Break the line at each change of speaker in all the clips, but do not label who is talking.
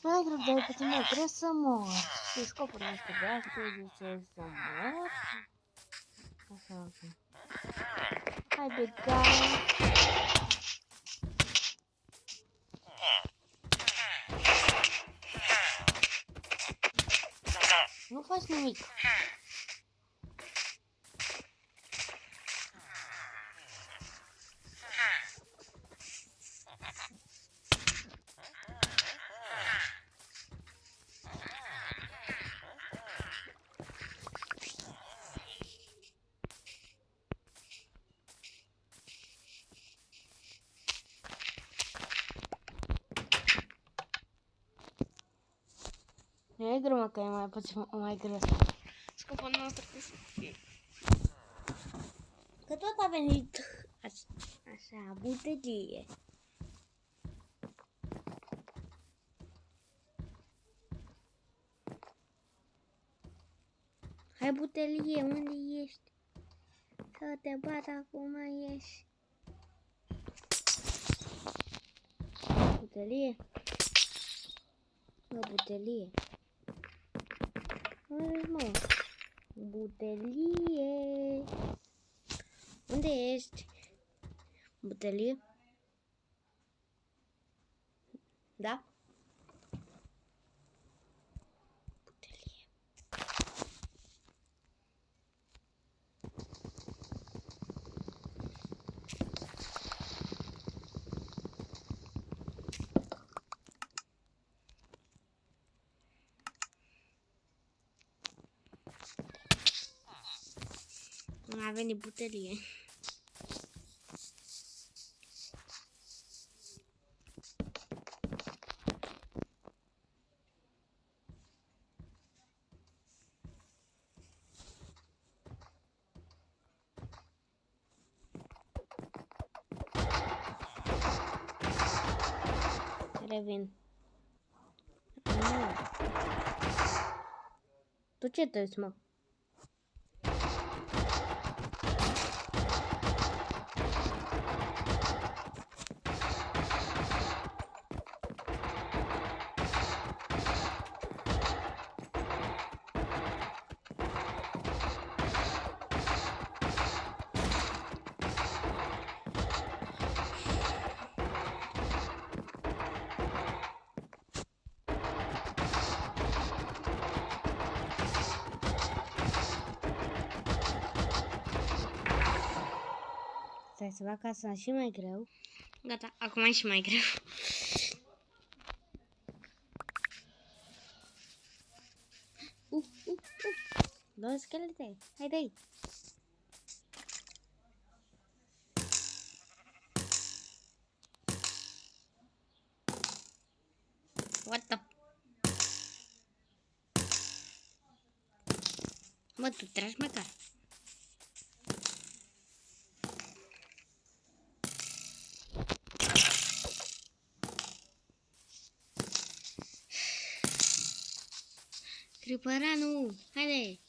Mai greu, dar puțin mai greu să mor. Și scopul nostru de astăzi este să mor. Așa, ok. Haide, guys. Nu faci nimic. E greu, mă, că e mai puțin mai greu. Scopul nostru este că tot a venit așa, butelie. Hai, butelie, unde ești? Să te bat acum, ești. Butelie? Mă, butelie. Unde, mă? Butelie. Unde ești? Butelie? Da? Butelie. A venit butelie. Revin. Tu ce te uiți, mă? Stai să fac asta și mai greu. Gata, acum e și mai greu. Două schelete, haide-i! What the... Mă, tu tragi măcar. Cripăranu, haide!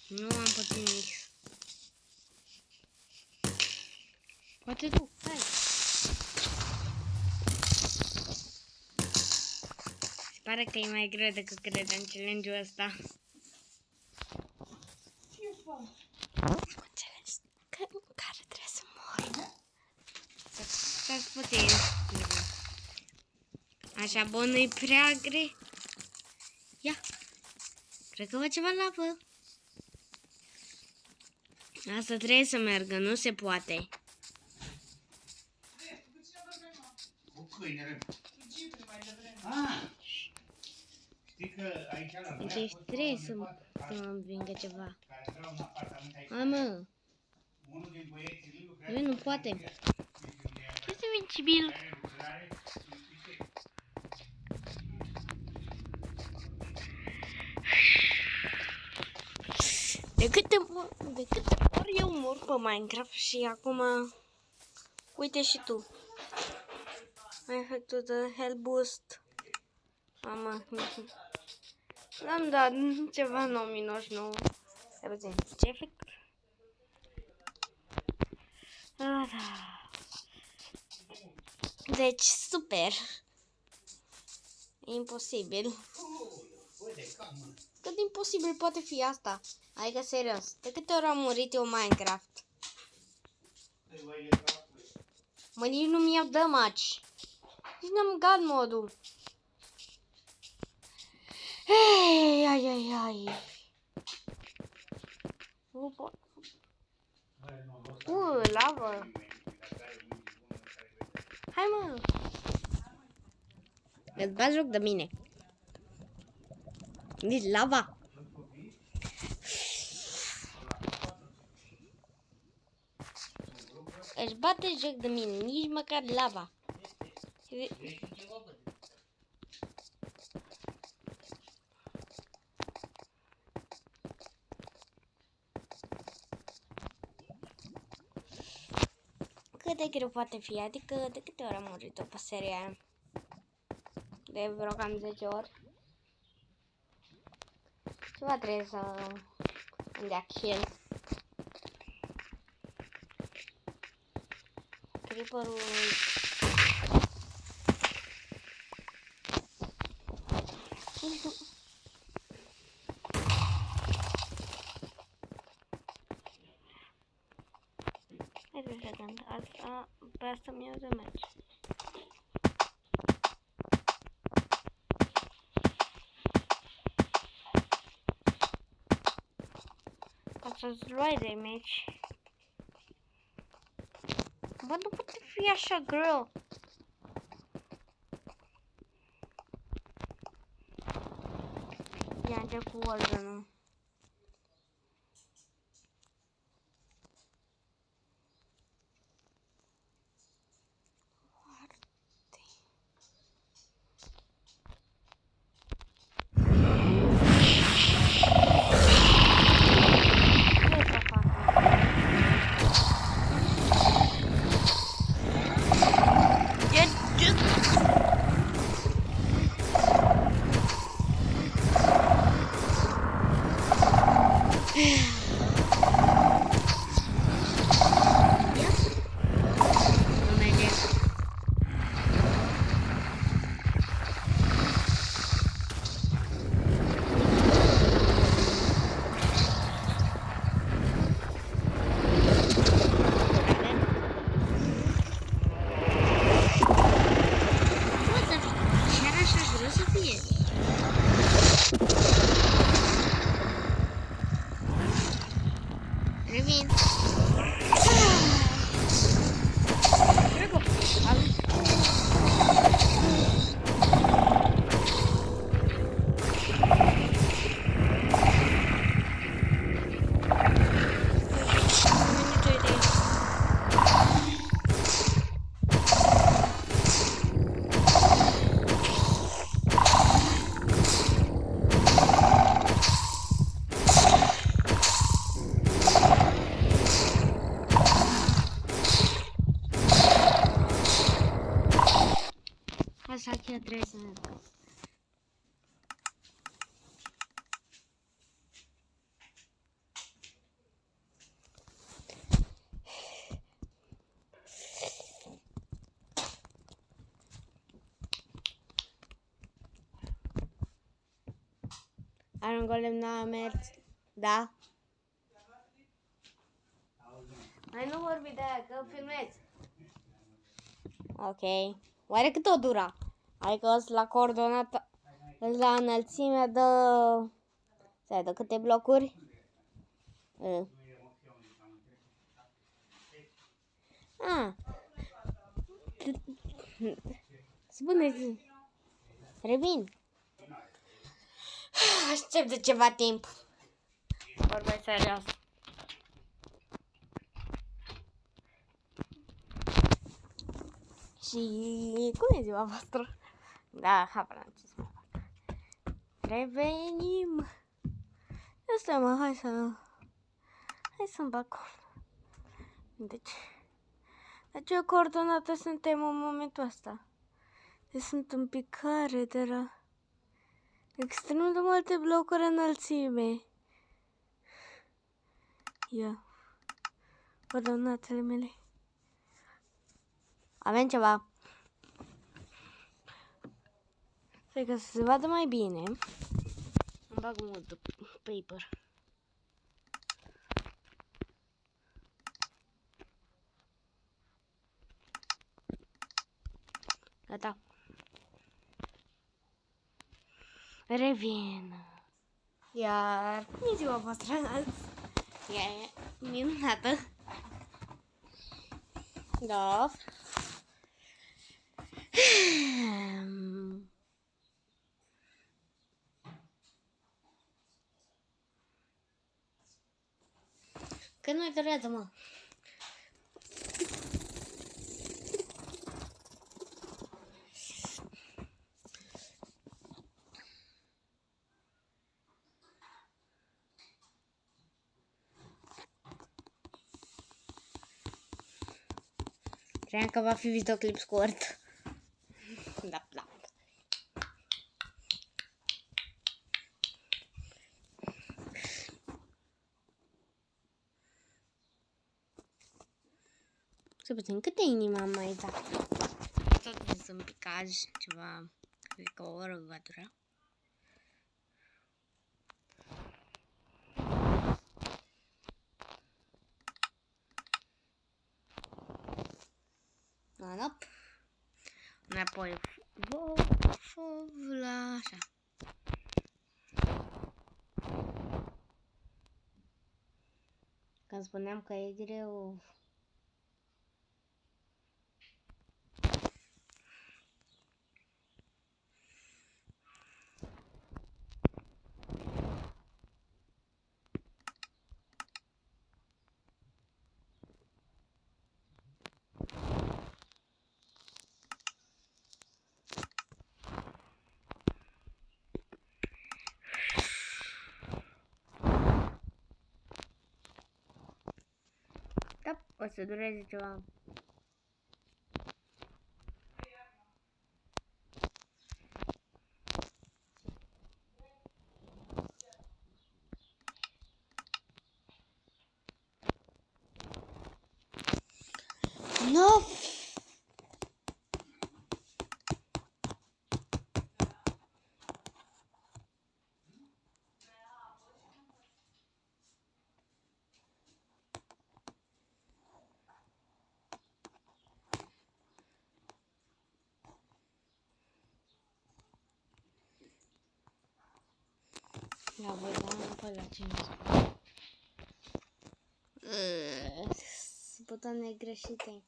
Nu am putut nimic. Poate tu, hai! Se pare că e mai greu decât credeam challenge-ul ăsta.
Ce faci?
Cu challenge care trebuie să mor. Să-ți puțin. Așa, bun, nu-i prea gre. Ia! Cred că văd ceva lavă. Asta trebuie să meargă, nu se poate.
Cu câinele. Ah! Știi că aici la noi
Deci trebuie să mă învingă ceva. Mamă! Eu nu poate. Este imposibil. De câte ori eu mor pe Minecraft și acum, uite și tu. Efectul de health boost. Mama. L-am dat ceva 999. Stai puțin. Ce efect? Ah, da. Deci, super. E imposibil. Cât de imposibil poate fi asta? Adică, serios, de câte ori am murit eu Minecraft? Mă, nici nu mi-au damage. Nici n-am god modul. Hei, ai. Lavă. Hai, mă. Îți bagi joc de mine. Nici lava. Își bate joc de mine, nici măcar lava. Cât de greu poate fi? Adică de câte ori am murit-o pe seria aia? De vreo cam 10 ori. Ceva trebuie să îmi dea kill. Creeper-ul... Hai să vedem, asta, pe asta mi-au de merge. Ca să-ți luai damage. Bă, nu poate fi așa greu. Ia încep cu ordinul. Revin. Prego. Așa chiar trebuie să ne dăm. Are un golem, n-a mers. Da? Hai, nu vorbi de aia, că filmez. Ok. Oare cât o dura? Adică o la coordonata, la înălțimea de... Stai, de câte blocuri? Spune-ți. Revin. Aștept de ceva timp. Vorbesc serios. Și cum e ziua voastră? Da, habar n-am ce să mă fac. Revenim. Asta mă, hai să-mi bag cont. Deci ce coordonată suntem în momentul ăsta? Deci sunt în picare de la extrem de multe blocuri înălțime. Ia. Coordonatele mele. Avem ceva. Stai ca să se vadă mai bine. Îmi bag mult paper. Gata. Revin. Iar cum e ziua voastră azi? E minunată. Da. Că nu-i durează, mă. Cream că va fi videoclip scurt. Da, da. Să puțin, câte inimi am mai dat? Tot sunt picaj, ceva, cred că o oră va dura. Anap. Înapoi, la așa. Când spuneam că e greu. Da, o să dureze ceva. No! La voi da înapoi la 5. Butoane greșite.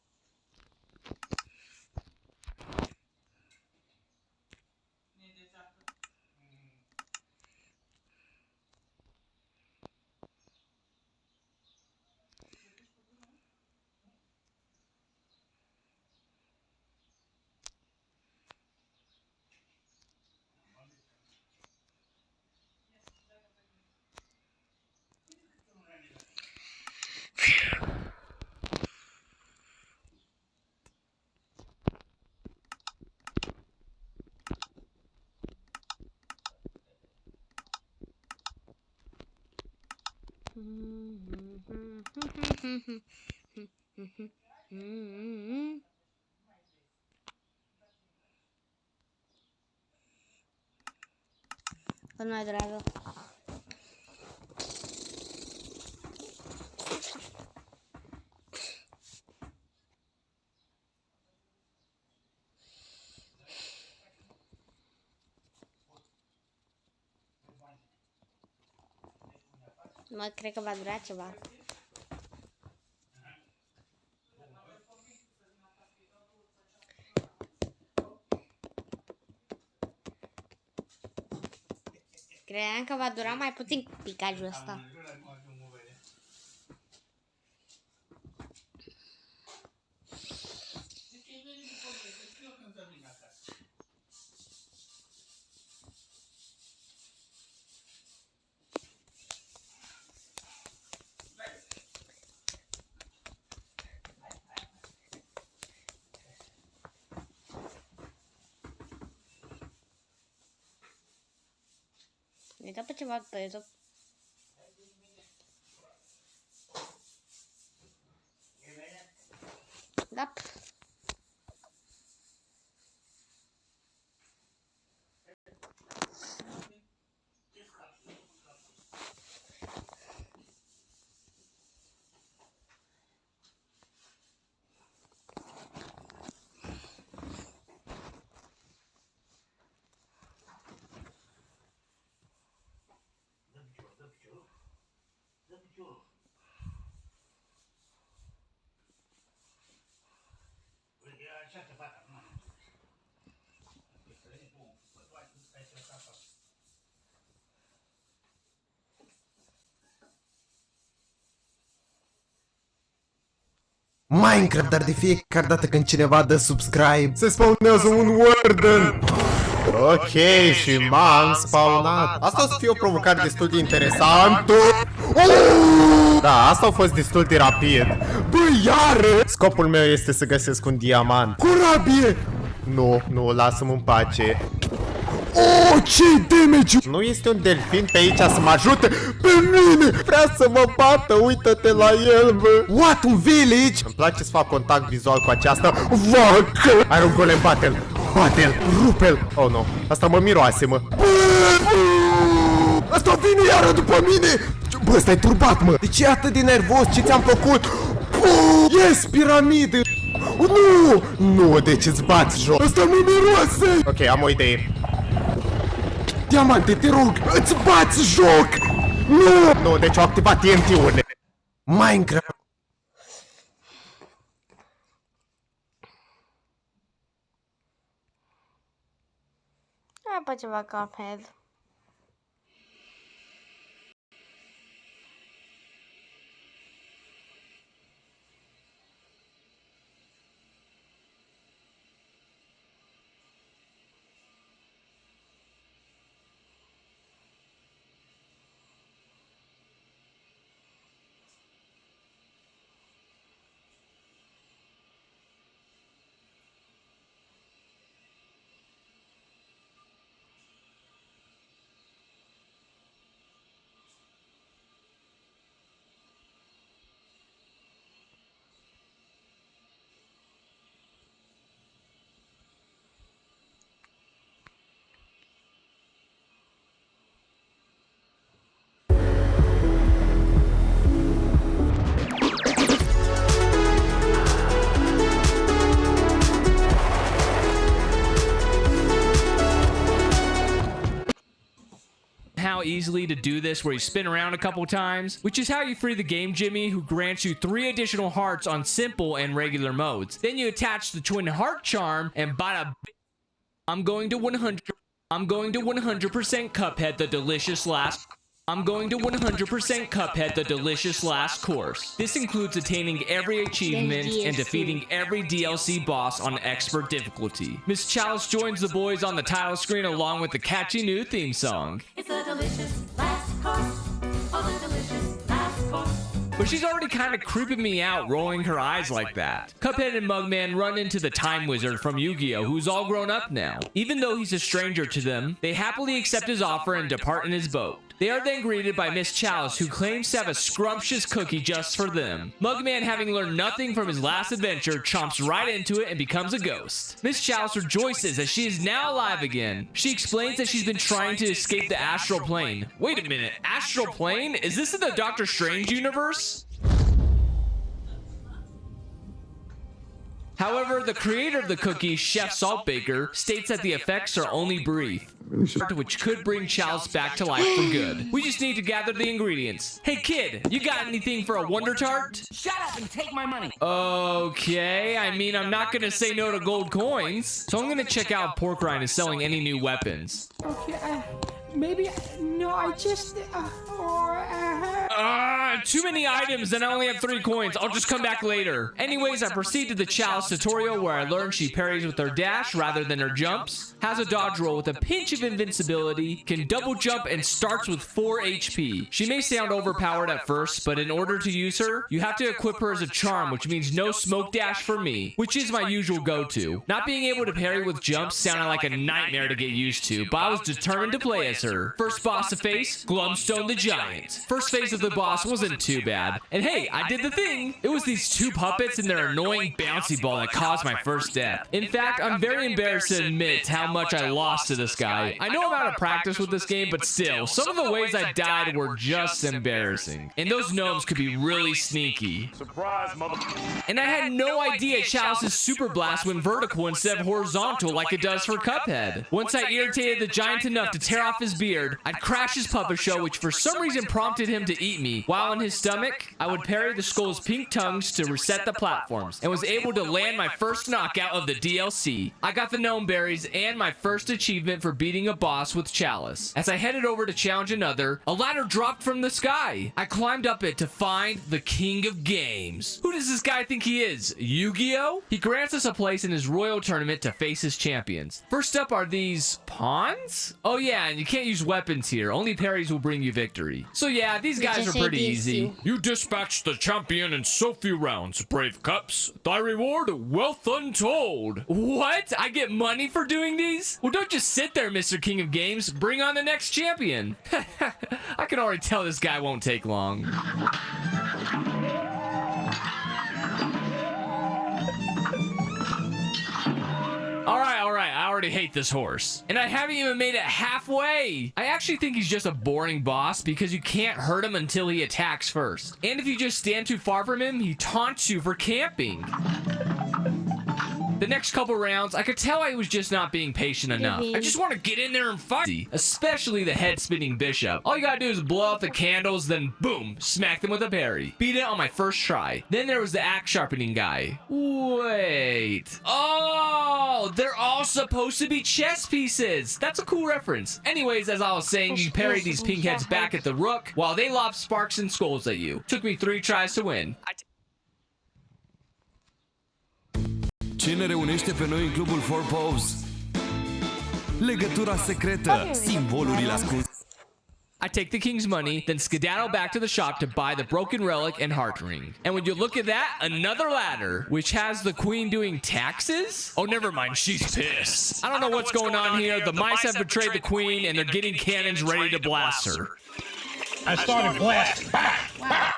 Cât mai durează? Mă, cred că va dura ceva. Credeam că va dura mai puțin picajul ăsta. Uita pe ceva pe YouTube. Da.
Așa te fac acum. Stai să fac asta.
Minecraft, dar de fiecare dată când cineva dă subscribe, se spawnează un warden. Ok, și m-am spawnat. Asta o să fie o provocare destul de interesantă. Da, asta a fost destul de rapid. Băi, iară! Scopul meu este să găsesc un diamant. Corabie! Nu, lasă-mă în pace. Oh, ce damage! Nu este un delfin pe aici să mă ajute pe mine! Vrea să mă bată, uită-te la el, bă! What, un village? Îmi place să fac contact vizual cu această vacă! Are un golem, bate-l! Bate-l! Rupe-l! Oh, nu, asta mă miroase, mă! Asta vine iară după mine! Bă, stai turbat, mă! De ce e atât de nervos? Ce ți-am făcut? Yes, piramidă! Nu, deci îți bați joc! Asta mă miroase! Ok, am o idee. Diamante, te rog, îți bați joc! Nu, deci au activat TNT-urile. Minecraft.
Hai pe ceva Cuphead.
How easily to do this where you spin around a couple times, which is how you free the game Jimmy, who grants you 3 additional hearts on simple and regular modes. Then you attach the twin heart charm and bada. I'm going to 100% Cuphead the delicious last. I'm going to 100% Cuphead the delicious last course. This includes attaining every achievement and defeating every DLC boss on expert difficulty. Miss Chalice joins the boys on the title screen along with the catchy new theme song.
It's the delicious last course. Oh, the delicious last course.
But she's already kind of creeping me out, rolling her eyes like that. Cuphead and Mugman run into the Time Wizard from Yu-Gi-Oh! Who's all grown up now. Even though he's a stranger to them, they happily accept his offer and depart in his boat. They are then greeted by Miss Chalice, who claims to have a scrumptious cookie just for them. Mugman, having learned nothing from his last adventure, chomps right into it and becomes a ghost. Miss Chalice rejoices as she is now alive again. She explains that she's been trying to escape the astral plane. Wait a minute, astral plane? Is this in the Doctor Strange universe? However, the creator of the cookie, Chef Saltbaker, states that the effects are only brief, which could bring Chalice back to life for good. We just need to gather the ingredients. Hey kid, you got anything for a Wonder Tart?
Shut up and take my money.
Okay, I mean, I'm not gonna say no to gold coins, so I'm gonna check out if Porkrine is selling any new weapons.
Okay, maybe, no, I just,
Too many items and I only have 3 coins. I'll just come back later. Anyways, I proceed to the Chalice tutorial where I learned she parries with her dash rather than her jumps, has a dodge roll with a pinch of invincibility, can double jump, and starts with 4 HP. She may sound overpowered at first, but in order to use her, you have to equip her as a charm, which means no smoke dash for me, which is my usual go-to. Not being able to parry with jumps sounded like a nightmare to get used to, but I was determined to play as her. First boss to face, Glumstone the Giant. First phase of the boss wasn't too bad. And hey, I did the thing! It was these 2 puppets and their annoying bouncy ball that caused my first death. In fact, I'm very embarrassed to admit how much I lost to this guy. I know I'm out of practice with this game, but still, some of the ways I died were just embarrassing. And those gnomes could be really sneaky.
Surprise, mother.
And I had no idea Chalice's Super Blast went vertical instead of horizontal like it does for Cuphead. Once I irritated the giant enough to tear off his beard, I'd crash his puppet show, which for some reason prompted him to eat me, while while in his stomach, I would parry the skull's pink tongues to reset the platforms, and was able to land my first knockout of the DLC. I got the gnome berries and my first achievement for beating a boss with Chalice. As I headed over to challenge another, a ladder dropped from the sky. I climbed up it to find the King of Games. Who does this guy think he is? Yu-Gi-Oh? He grants us a place in his royal tournament to face his champions. First up are these pawns? Oh yeah, and you can't use weapons here. Only parries will bring you victory. So yeah, these guys are pretty easy. You dispatched the champion in so few rounds, brave cups. Thy reward, wealth untold. What? I get money for doing these? Well, don't just sit there, Mr. King of Games. Bring on the next champion. I can already tell this guy won't take long. Alright, I already hate this horse. And I haven't even made it halfway. I actually think he's just a boring boss because you can't hurt him until he attacks first. And if you just stand too far from him, he taunts you for camping. The next couple rounds, I could tell I was just not being patient enough. I just want to get in there and fight. Especially the head-spinning bishop. All you gotta do is blow out the candles, then boom, smack them with a parry. Beat it on my first try. Then there was the axe-sharpening guy. Wait. Oh, they're all supposed to be chess pieces. That's a cool reference. Anyways, as I was saying, you parry these pink heads back at the rook, while they lob sparks and skulls at you. Took me 3 tries to win.
Ce ne reunește pe noi în clubul Four Paws? Legătura secretă, simbolurile ascunse.
I take the king's money, then skedaddle back to the shop to buy the broken relic and heart ring. And when you look at that, another ladder, which has the queen doing taxes? Oh, never mind, she's pissed. I don't know what's going on here. The mice have betrayed the queen, and they're getting cannons ready to blast her.
I started blasting.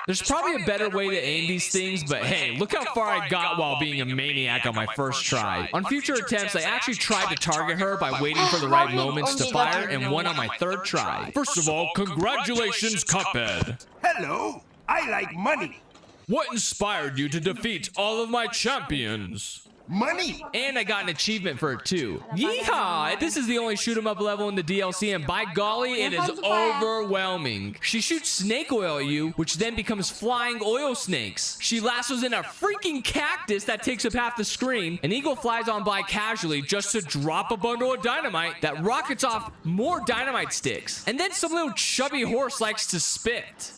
There's probably a better way to aim these things, but hey, look how far I got while being a maniac on my first try. On future attempts, I actually tried to target her by waiting for the right moments to fire and won on my 3rd try. First of all, congratulations, Cuphead.
Hello, I like money.
What inspired you to defeat all of my champions?
Money.
And I got an achievement for it too. Yeehaw! This is the only shoot 'em up level in the DLC, and by golly, it is overwhelming. She shoots snake oil at you, which then becomes flying oil snakes. She lassos in a freaking cactus that takes up half the screen. An eagle flies on by casually just to drop a bundle of dynamite that rockets off more dynamite sticks. And then some little chubby horse likes to spit.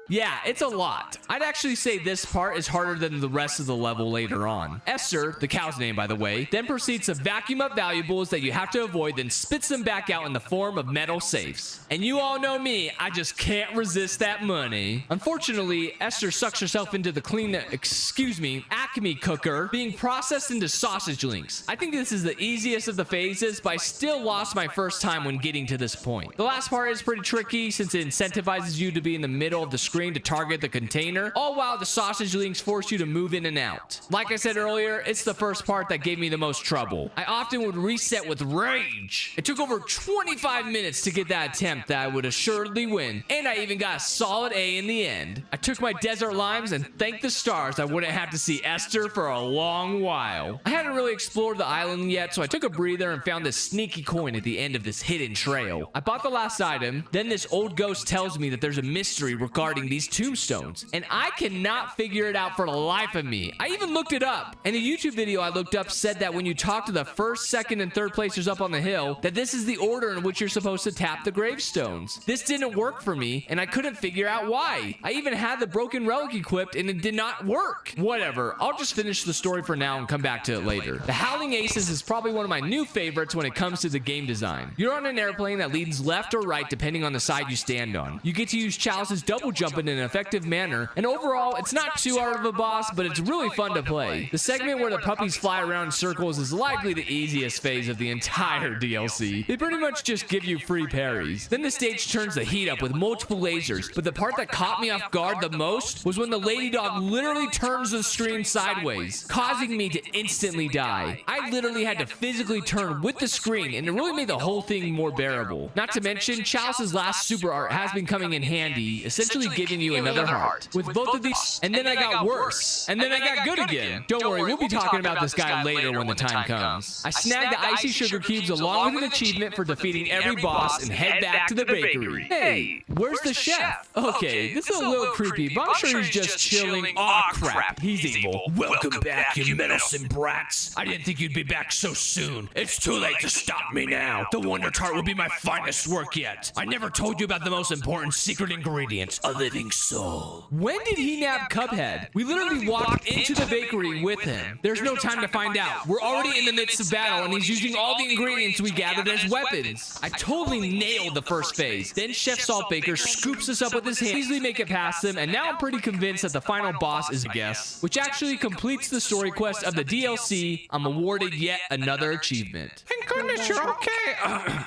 Yeah, it's a lot. I'd actually say this part is harder than the rest of the level later on. Esther, the cow's name by the way, then proceeds to vacuum up valuables that you have to avoid, then spits them back out in the form of metal safes. And you all know me, I just can't resist that money. Unfortunately, Esther sucks herself into the Acme cooker, being processed into sausage links. I think this is the easiest of the phases, but I still lost my first time when getting to this point. The last part is pretty tricky since it incentivizes you to be in the middle of the screen to target the container, all while the sausage links force you to move in and out. Like I said earlier, it's the first part that gave me the most trouble. I often would reset with rage. It took over 25 minutes to get that attempt that I would assuredly win, and I even got a solid A in the end. I took my desert limes and thanked the stars I wouldn't have to see Esther for a long while. I hadn't really explored the island yet, so I took a breather and found this sneaky coin at the end of this hidden trail. I bought the last item, then this old ghost tells me that there's a mystery regarding these tombstones, and I cannot figure it out for the life of me. I even looked it up, and a YouTube video I looked up said that when you talk to the 1st, 2nd, and 3rd placers up on the hill, that this is the order in which you're supposed to tap the gravestones. This didn't work for me, and I couldn't figure out why. I even had the broken relic equipped, and it did not work. Whatever, I'll just finish the story for now and come back to it later. The Howling Aces is probably one of my new favorites when it comes to the game design. You're on an airplane that leans left or right depending on the side you stand on. You get to use Chalice's double jump in an effective manner, and overall, it's not too hard of a boss, but it's really fun to play. The segment where the puppies fly around in circles is likely the easiest phase of the entire DLC. They pretty much just give you free parries. Then the stage turns the heat up with multiple lasers, but the part that caught me off guard the most was when the lady dog literally turns the screen sideways, causing me to instantly die. I literally had to physically turn with the screen, and it really made the whole thing more bearable. Not to mention, Chalice's last super art has been coming in handy, essentially giving giving you another heart. With both of these, and then I got worse. And then I got good again. Don't worry, we'll be talking about this guy later when the time comes. I snagged the icy sugar cubes along with an achievement for defeating every boss and head back to the bakery. Hey, where's the chef? Okay, this is a little creepy, but I'm sure he's just chilling. Aw, crap, he's evil.
Welcome back, you meddlesome brats. I didn't think you'd be back so soon. It's too late to stop me now. The Wonder Tart will be my finest work yet. I never told you about the most important secret ingredient, a living soul.
When did he nab Cuphead? We literally walked into the bakery with him. There's no time to find out. We're already in the midst of battle, and he's using all the ingredients we gathered as weapons. I totally nailed the first phase. Then Chef Saltbaker scoops us up with his hand, easily make it past him, and now I'm pretty convinced that the final boss is a guess, which actually completes the story quest of the DLC. I'm awarded yet another achievement.
Thank goodness you're okay.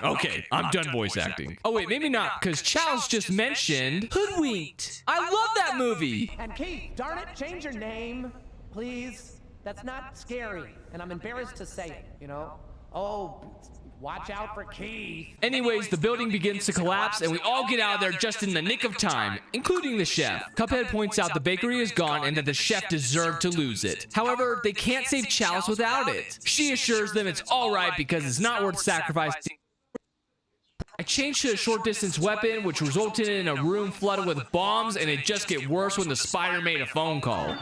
Okay, I'm done voice acting. Oh wait, maybe not, because Chow's just mentioned Hoodwinked. I love that movie.
And Keith, darn it, change your name, please. That's not scary, and I'm embarrassed to say it, you know? Oh, watch out for Keith.
Anyways, the building begins to collapse, and we all get out of there just in the nick of time, including the chef. Cuphead points out the bakery is gone and that the chef deserved to lose it. However, they can't save Chalice without it. She assures them it's alright because it's not worth sacrificing. I changed to a short distance weapon, which resulted in a room flooded with bombs, and it just get worse when the spider made a phone call.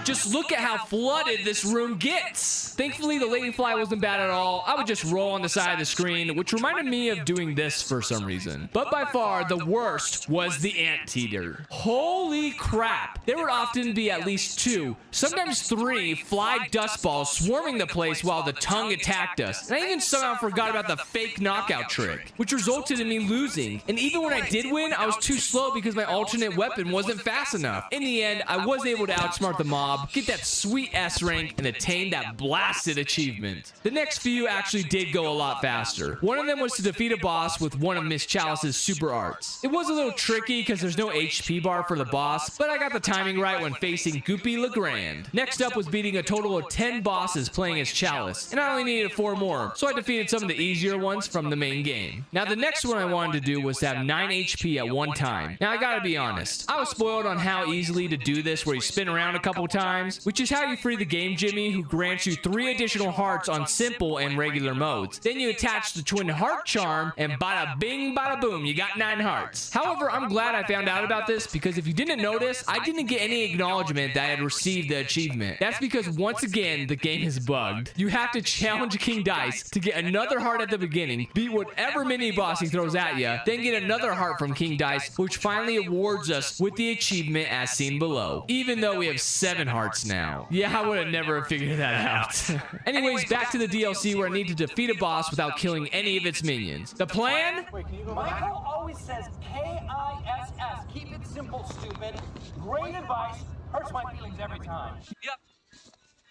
Just look at how flooded this room gets. Thankfully, the ladyfly wasn't bad at all. I would just roll on the side of the screen, which reminded me of doing this for some reason. But by far, the worst was the anteater. Holy crap. There would often be at least 2, sometimes 3 fly dust balls swarming the place while the tongue attacked us. And I even somehow forgot about the fake knockout trick, which resulted in me losing. And even when I did win, I was too slow because my alternate weapon wasn't fast enough. In the end, I was able to outsmart the mob, get that sweet S rank, and attain that blasted achievement. The next few actually did go a lot faster. One of them was to defeat a boss with one of Miss Chalice's super arts. It was a little tricky because there's no HP bar for the boss, but I got the timing right when facing Goopy Legrand. Next up was beating a total of 10 bosses playing as Chalice, and I only needed 4 more, so I defeated some of the easier ones from the main game. Now the next one I wanted to do was to have 9 HP at one time. Now I gotta be honest, I was spoiled on how easily to do this where you spin around a couple times, which is how you free the game Jimmy, who grants you 3 additional hearts on simple and regular modes. Then you attach the twin heart charm, and bada bing bada boom, you got 9 hearts. However, I'm glad I found out about this, because if you didn't notice, I didn't get any acknowledgement that I had received the achievement. That's because once again, the game is bugged. You have to challenge King Dice to get another heart at the beginning, beat whatever mini boss he throws at you, then get another heart from King Dice, which finally awards us with the achievement as seen below, even though we have 7 hearts now. Yeah, I would have never figured that out. Anyways, back to the DLC where I need to defeat a boss without killing any of its minions. The plan?
Michael always says K-I-S-S. Keep it simple, stupid. Great advice. Hurts my feelings every time.
Yep.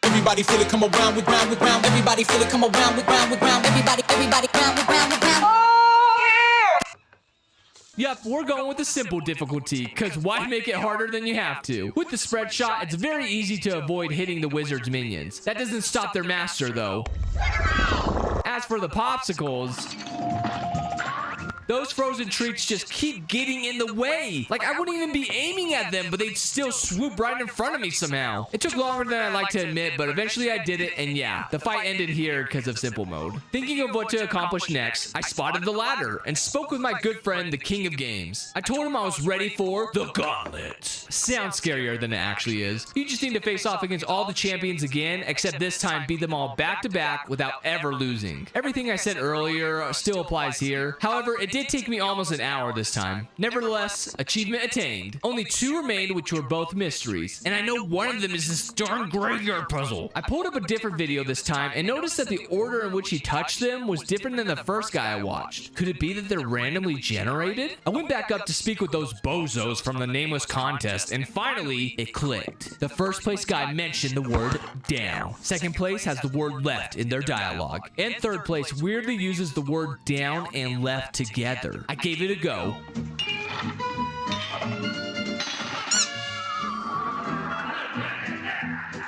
Everybody feel it come around with round with round. Everybody feel it come around with round with round. Everybody round with round with round.
Yep, we're going with the simple difficulty, because why make it harder than you have to? With the spread shot, it's very easy to avoid hitting the wizard's minions. That doesn't stop their master, though. As for the popsicles, those frozen treats just keep getting in the way. Like, I wouldn't even be aiming at them, but they'd still swoop right in front of me somehow. It took longer than I'd like to admit, but eventually I did it, and yeah, the fight ended here because of simple mode. Thinking of what to accomplish next, I spotted the ladder and spoke with my good friend, the King of Games. I told him I was ready for the gauntlet. Sounds scarier than it actually is. You just need to face off against all the champions again, except this time beat them all back to back without ever losing. Everything I said earlier still applies here. However, it did take me almost an hour this time. Nevertheless, achievement attained. Only 2 remained, which were both mysteries, and I know one of them is this darn graveyard puzzle. I pulled up a different video this time and noticed that the order in which he touched them was different than the first guy I watched. Could it be that they're randomly generated? I went back up to speak with those bozos from the nameless contest, and finally, it clicked. The first place guy mentioned the word down. Second place has the word left in their dialogue. And third place weirdly uses the word down and left together. I gave it a go.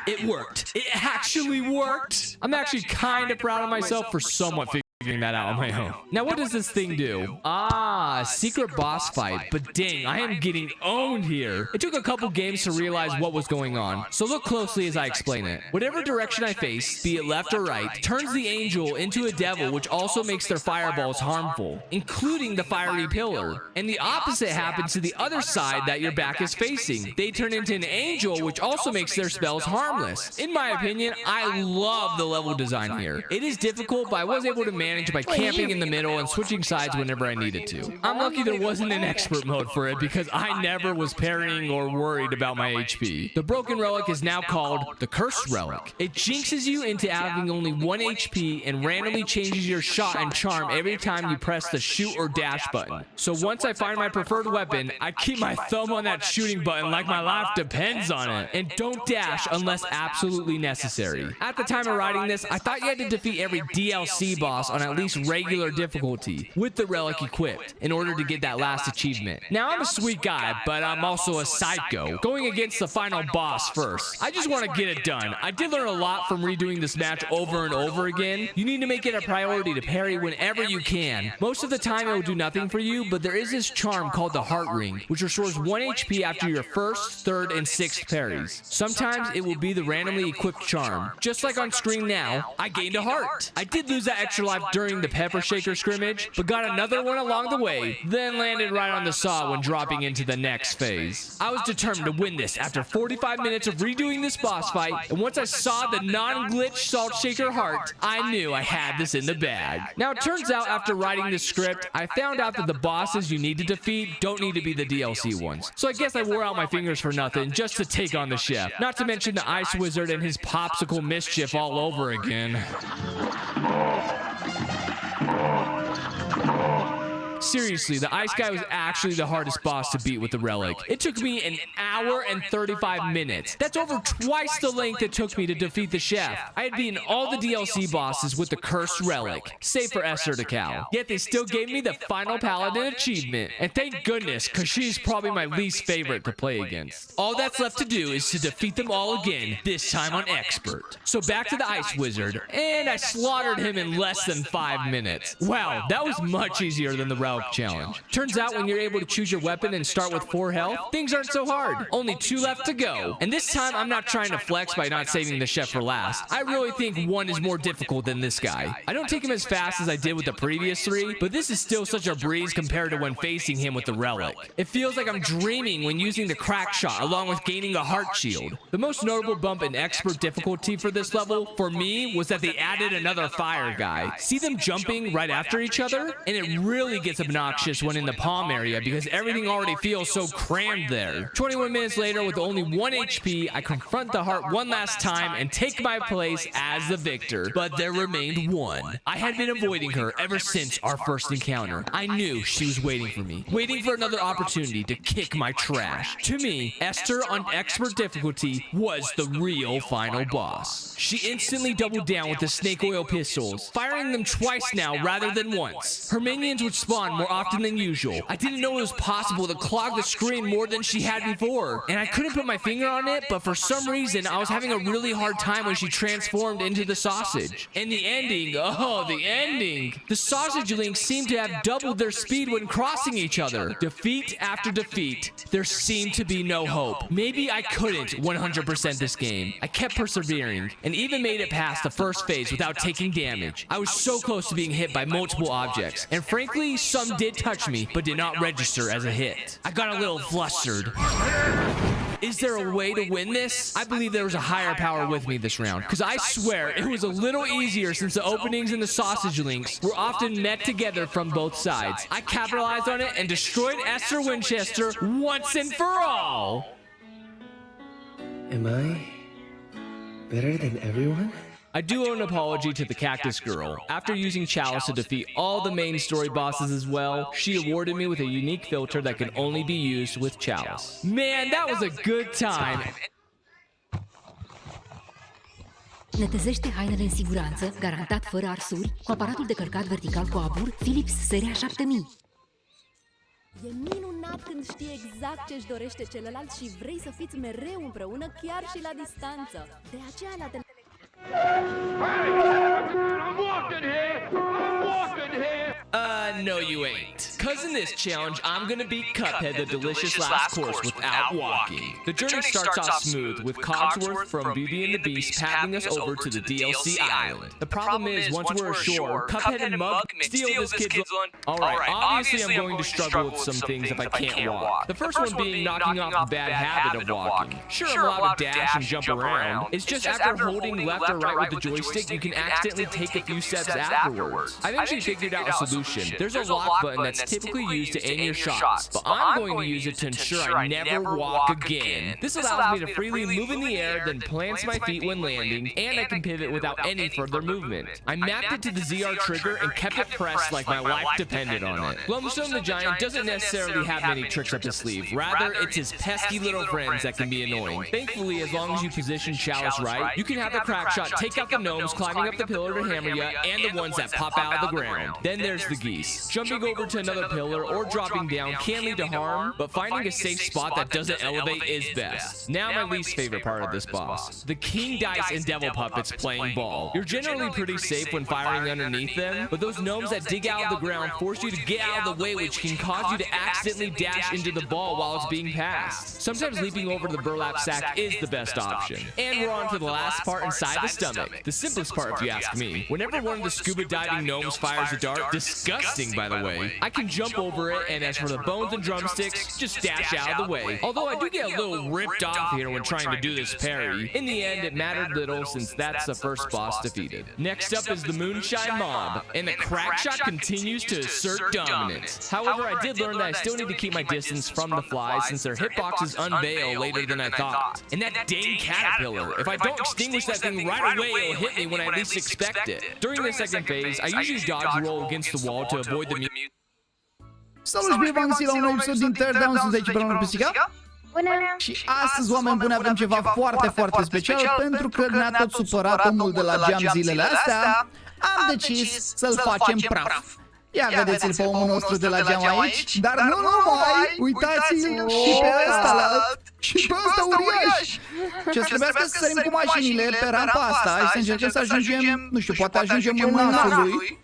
It worked. It actually worked. I'm actually kind of proud of myself for somewhat figuring figuring that out on my own. Now, what does this thing do? Ah, secret boss fight. But dang, I am getting owned here. It took a couple games to realize what was going on, so look closely as I explain it. Whatever direction I face, be it left or right, turns the angel into a devil, which also makes their fireballs harmful, including the fiery pillar. And the opposite happens to the other side that your back is facing. They turn into an angel, which also makes their spells harmless. In my opinion, I love the level design here. It is difficult, but I was able to manage by camping in the middle and switching sides whenever I needed to. I'm lucky there wasn't an expert mode for it because I never was parrying or worried about my HP. The broken relic is now called the cursed relic. It jinxes you into having only 1 HP and randomly changes your shot and charm every time you press the shoot or dash button. So once I find my preferred weapon, I keep my thumb on that shooting button like my life depends on it, and don't dash unless absolutely necessary. At the time of writing this, I thought you had to defeat every DLC boss on at least regular difficulty with the relic equipped in order to get that last achievement. Now, I'm a sweet guy, but I'm also a psycho, going against the final boss first. I just want to get it done. I did learn a lot from redoing this match over and over again. You need to make it a priority to parry whenever you can. Most of the time it will do nothing for you, but there is this charm called the heart ring, which restores 1 HP after your first, third, and sixth parries. Sometimes it will be the randomly equipped charm. Just like on screen now, I gained a heart. I did lose that extra life during the pepper shaker scrimmage, but got another one along the way, then landed right on the saw when dropping into the next phase. I was determined to win this after 45 minutes of redoing this boss fight, and once I saw the non-glitch salt shaker heart, I knew I had this in the bag. Now, it turns out after writing this script, I found out that the bosses you need to defeat don't need to be the DLC ones. So I guess I wore out my fingers for nothing just to take on the chef. Not to mention the ice wizard and his popsicle mischief all over again. Seriously, the ice guy was actually the hardest boss to beat with the relic. It took me an hour and 35 minutes. That's over twice the length it took me to defeat the chef. I had beaten all the DLC bosses with the cursed relic, save for Esther the cow. Yet they still gave me the final paladin achievement. And thank goodness, because she's probably my least favorite to play against. All that's left to do is to defeat them all again, this time on expert. So back to the ice wizard, and I slaughtered him in less than 5 minutes. Wow, that was much easier than the relic challenge. Turns out when you're able to choose your weapon and start with 4 health, things aren't so hard. Only 2 left to go. And this time, I'm not trying to flex by not saving the chef for last. I really think 1 is more difficult than this guy. I don't take him as fast as I did with the previous 3, but this is still such a breeze compared to when facing him with the relic. It feels like I'm dreaming when using the crack shot along with gaining a heart shield. The most notable bump in expert difficulty for this level, for me, was that they added another fire guy. See them jumping right after each other? And it really gets obnoxious when in the palm area because everything already feels so crammed there. 21 minutes later, with only 1 HP, I confront the heart one last time and take my place as the victor. But there remained 1. I had been avoiding her ever since our first encounter. I knew she was waiting for me, waiting for another opportunity to kick my trash. To me, Esther on expert difficulty was the real final boss. She instantly doubled down with the snake oil pistols, firing them twice now rather than once. Her minions would spawn more often than usual. I didn't know it was possible to clog the screen more than she had before, and I couldn't put my finger on it, but for some reason I was having a really hard time when she transformed into the sausage. And the ending, oh, the ending! The sausage links seemed to have doubled their speed when crossing each other. Defeat after defeat, there seemed to be no hope. Maybe I couldn't 100% this game. I kept persevering, and even made it past the first phase without taking damage. I was so close to being hit by multiple objects, and frankly, some did touch me, but did not register as a hit. I got a little flustered. Is there a way to win this? I believe there was a higher power with me this round, because I swear it was a little easier since the openings and the sausage links were often met together from both sides. I capitalized on it and destroyed Esther Winchester once and for all!
Am I better than everyone?
I do owe an apology to the Cactus Girl. After using Chalice to defeat all the main story bosses as well, she awarded me with a unique filter that can only be used with Chalice. Man, that was a good time!
Netezește hainele în siguranță, garantat fără arsuri, cu aparatul de cărcat vertical cu abur Philips Seria 7000.
E minunat când știi exact ce-și dorește celălalt și vrei să fiți mereu împreună, chiar și la distanță. De aceea la
I'm walking here! I'm walking!
no you ain't. Cause in this challenge, I'm gonna beat Cuphead the delicious last course without walking. The journey starts off smooth with Cogsworth from Beauty and the Beast paddling us over to the DLC island. The problem is, once we're ashore, Cuphead and Mug steal this kid's lunch. Alright, obviously I'm going to struggle with some things if I can't walk. The first one being knocking off the bad habit of walking. Sure, I'm allowed to dash and jump around. It's just after holding left or right with the joystick, you can accidentally take a few steps afterwards. I've actually figured out a solution. There's a lock button that's typically used to aim your shots, but I'm going to use it to ensure I never walk again. This allows me to freely move in the air, then plants my feet when landing, and I can pivot without any further movement. I mapped it to the ZR trigger and kept it pressed like my life depended on it. Glumstone the Giant doesn't necessarily have many tricks up his sleeve. Rather, it's his pesky little friends that can be annoying. Thankfully, as long as you position Chalice right, you can have the crack shot take out the gnomes climbing up the pillar to hammer you, and the ones that pop out of the ground. Then there's the geese. Jumping over to another pillar or dropping down can lead to harm, but finding a safe spot that doesn't elevate is best. Now my least favorite part of this boss. The King Dice and Devil Puppets playing ball. You're generally pretty safe when firing underneath them, but those gnomes that dig out of the ground force you to get out of the way, which can cause you to accidentally dash into the ball while it's being passed. Sometimes leaping over the burlap sack is the best option. And we're on to the last part inside the stomach. The simplest part if you ask me. Whenever one of the scuba diving gnomes fires a dart, disgusting by the way, I can jump over it, and as for the bones and drumsticks, just dash out of the way. Although I do get a little ripped off here when trying to do this parry. In the end, it mattered little since that's the first boss defeated. Next up is the Moonshine Mob, and the crack shot continues to assert dominance. However, I did learn that I still need to keep my distance from the flies since their hitboxes unveil later than I thought. And that dang caterpillar, if I don't extinguish that thing right away, it'll hit me when I least expect it. During the second phase, I usually dodge roll against the wall to avoid the mute.
Salut și bine v-am găsit la un nou episod din Teardown, sunt aici pe Pisica. Și astăzi, oameni buni, avem ceva foarte special, pentru că ne-a tot supărat omul de la geam zilele astea. Am decis să-l facem praf. Ia vedeți-l pe omul nostru de la geam aici, dar nu numai, uitați-l și pe ăsta și pe ăsta uriaș. Ce-ți trebuiască să sărim cu mașinile pe rampa asta și să încercăm să ajungem, nu știu, poate ajungem în nasul lui.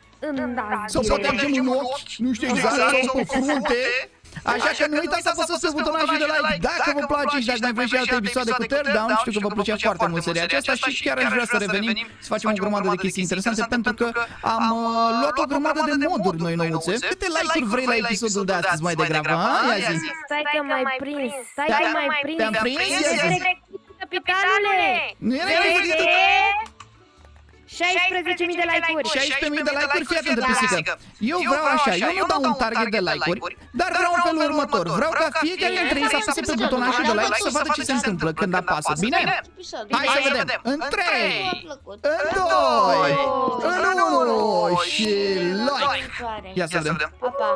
Sau poate ajungem în ochi, nu știu exact, sau pe frunte. Așa că nu uitați să apăsați butonajul de like dacă vă place și dacă mai vreți și alte episoade cu Teardown. Știu că vă plăcea foarte mult seria aceasta și chiar aș vrea să revenim, să facem o grămadă de chestii interesante, pentru că am luat o grămadă de moduri noi nouțe. Câte like-uri vrei la episodul de astăzi mai degrabă, ha? Ia zi!
Stai că m-ai prins,
Te-am prins? Ia zi!
Capitanule!
Nu era pregătită!
16.000 de like-uri.
16.000 de like-uri, fii atent de Pisică. Eu vreau așa, eu nu dau un target de like-uri, dar vreau în felul următor. Vreau ca fiecare dintre ei să apese pe butonajul de like să vadă ce se întâmplă când apasă. Bine? Hai să vedem. În 3, în 2, în 1 și like. Ia să vedem.
Pa, pa.